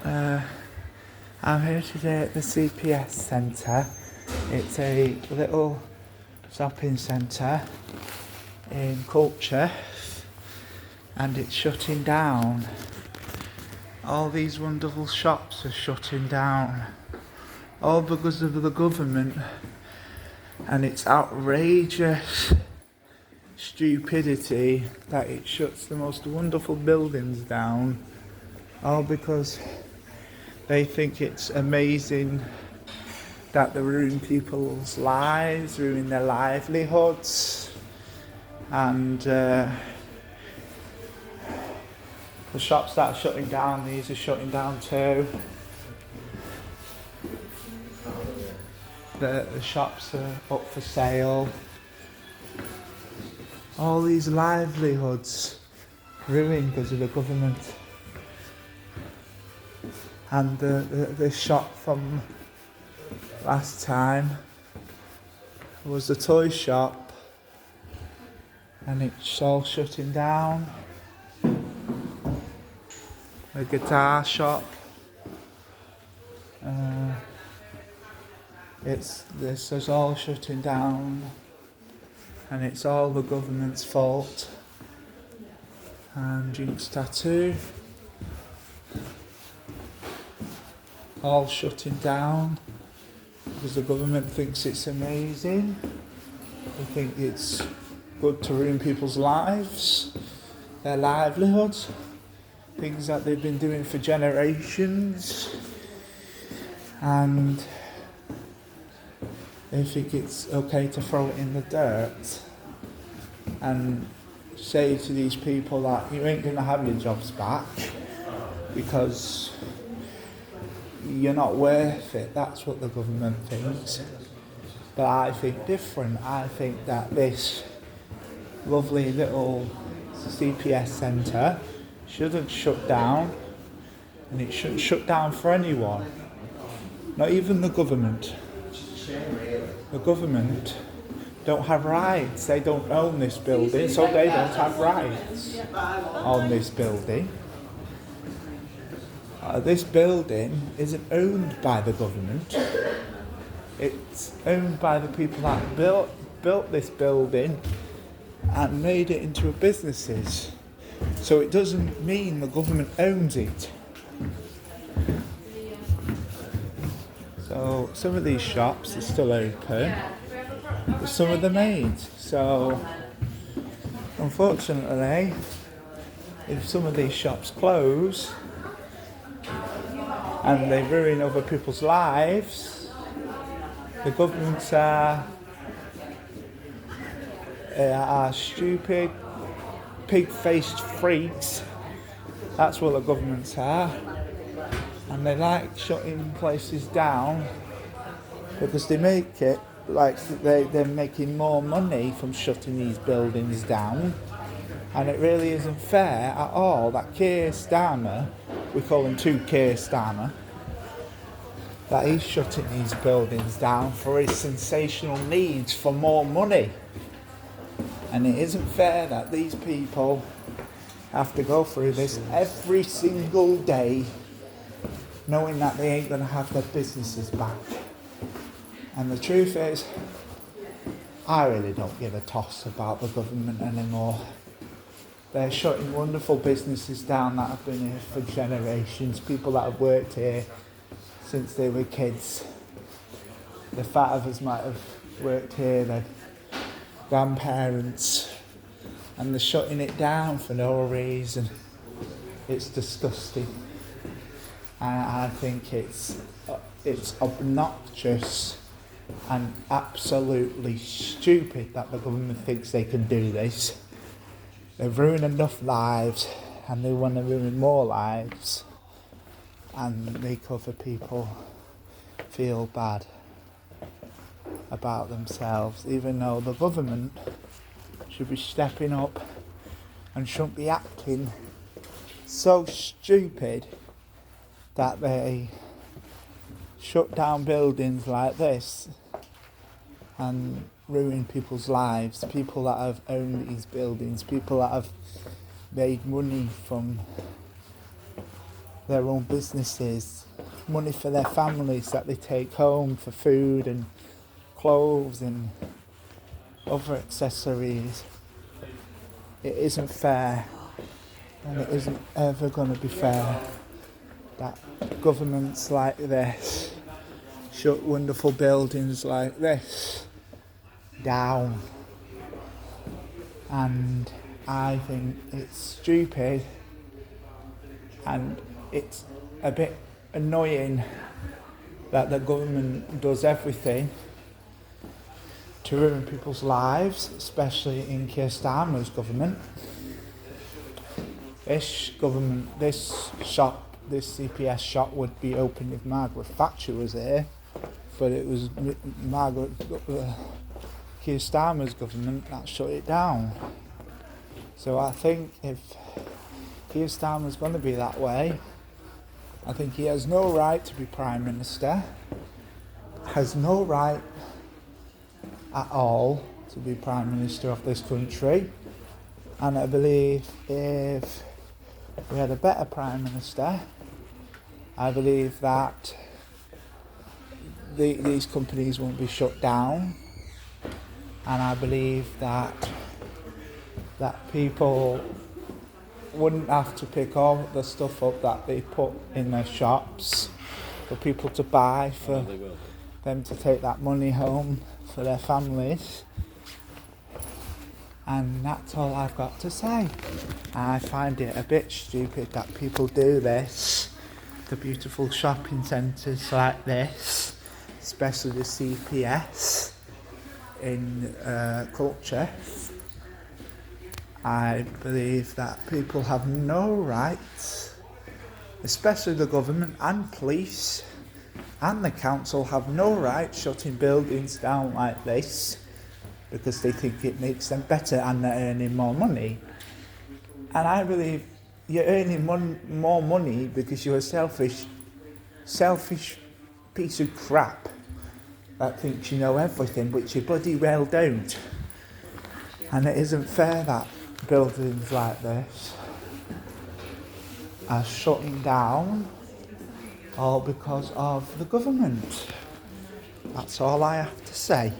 I'm here today at the CPS centre. It's a little shopping centre in culcheth and it's shutting down. All these wonderful shops are shutting down, all because of the government, and it's outrageous stupidity that it shuts the most wonderful buildings down, all because they think it's amazing that they ruin people's lives, ruin their livelihoods, and the shops that are shutting down, these are shutting down too. The shops are up for sale. All these livelihoods ruined because of the government. And the shop from last time was the toy shop, and it's all shutting down. The guitar shop, this is all shutting down, and it's all the government's fault. And Jinx Tattoo, all shutting down because the government thinks it's amazing. They think it's good to ruin people's lives, their livelihoods, things that they've been doing for generations, and they think it's okay to throw it in the dirt and say to these people that you ain't going to have your jobs back because you're not worth it. That's what the government thinks. But I think different. I think that this lovely little CPS centre shouldn't shut down, and it shouldn't shut down for anyone, not even the government. The government don't have rights. They don't own this building, so they don't have rights on this building. This building isn't owned by the government. It's owned by the people that built this building and made it into businesses. So it doesn't mean the government owns it. So some of these shops are still open, but some of them ain't. So unfortunately, if some of these shops close and they ruin other people's lives, the governments are stupid, pig-faced freaks. That's what the governments are. And they like shutting places down because they make it like they're making more money from shutting these buildings down. And it really isn't fair at all that Keir Starmer, we call him 2 Keir Starmer, that he's shutting these buildings down for his sensational needs for more money. And it isn't fair that these people have to go through this every single day knowing that they ain't going to have their businesses back. And the truth is, I really don't give a toss about the government anymore. They're shutting wonderful businesses down that have been here for generations, people that have worked here since they were kids. The fat of us might have worked here, their grandparents, and they're shutting it down for no reason. It's disgusting. And I think it's obnoxious and absolutely stupid that the government thinks they can do this. They've ruined enough lives and they want to ruin more lives and make other people feel bad about themselves, even though the government should be stepping up and shouldn't be acting so stupid that they shut down buildings like this and ruin people's lives, people that have owned these buildings, people that have made money from their own businesses, money for their families that they take home for food and clothes and other accessories. It isn't fair, and it isn't ever going to be fair that governments like this shut wonderful buildings like this down. And I think it's stupid, and it's a bit annoying that the government does everything to ruin people's lives, especially in Keir Starmer's government. This CPS shop would be open if Margaret Thatcher was here, but it was Keir Starmer's government that shut it down. So I think if Keir Starmer's going to be that way, I think he has no right to be Prime Minister, has no right at all to be Prime Minister of this country. And I believe if we had a better Prime Minister, I believe that these companies won't be shut down, and I believe that people wouldn't have to pick all the stuff up that they put in their shops for people to buy, for them to take that money home for their families. And that's all I've got to say. I find it a bit stupid that people do this to beautiful shopping centres like this, especially the CPS in culcheth. I believe that people have no rights, especially the government and police and the council have no right shutting buildings down like this because they think it makes them better and they're earning more money. And I believe you're earning more money because you're a selfish piece of crap that thinks you know everything, which you bloody well don't. And it isn't fair that buildings like this are shutting down all because of the government. That's all I have to say.